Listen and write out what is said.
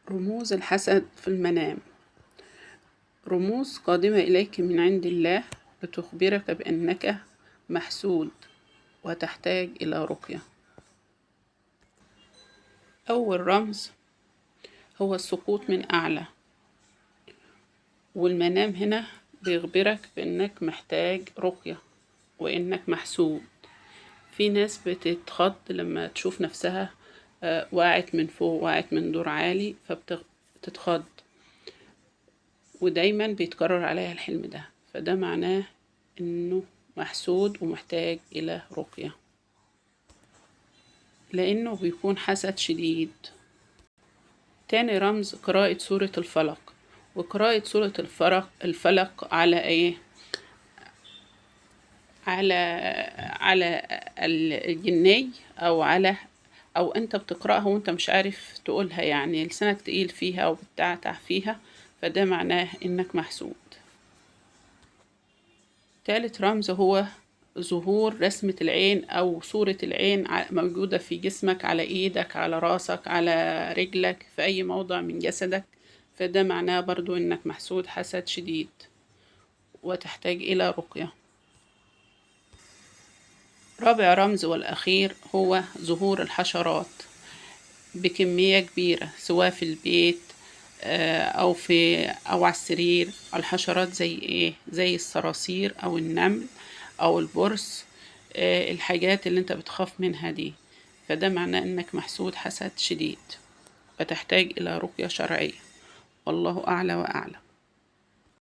رموز الحسد في المنام. رموز قادمة إليك من عند الله لتخبرك بأنك محسود وتحتاج إلى رقية. أول رمز هو السقوط من أعلى، والمنام هنا بيخبرك بأنك محتاج رقية وإنك محسود. في ناس بتتخض لما تشوف نفسها وقعت من فوق، وقعت من دور عالي، فبتتخض، ودايما بيتكرر عليها الحلم ده، فده معناه انه محسود ومحتاج الى رقية، لانه بيكون حسد شديد. تاني رمز قراءة سورة الفلق. وقراءة سورة الفلق على ايه؟ على الجني، او انت بتقرأها وانت مش عارف تقولها، يعني لسانك تقيل فيها او بتعتع فيها، فده معناه انك محسود. ثالث رمز هو ظهور رسمة العين أو صورة العين موجودة في جسمك، على إيدك، على راسك، على رجلك، في أي موضع من جسدك، فده معناه برضو إنك محسود حسد شديد وتحتاج إلى رقية. رابع رمز والأخير هو ظهور الحشرات بكمية كبيرة، سواء في البيت أو على السرير. الحشرات زي إيه؟ زي الصراصير أو النمل أو البرص، الحاجات اللي أنت بتخاف منها دي، فده معناه أنك محسود حسد شديد فتحتاج إلى رقية شرعية. والله أعلى وأعلم.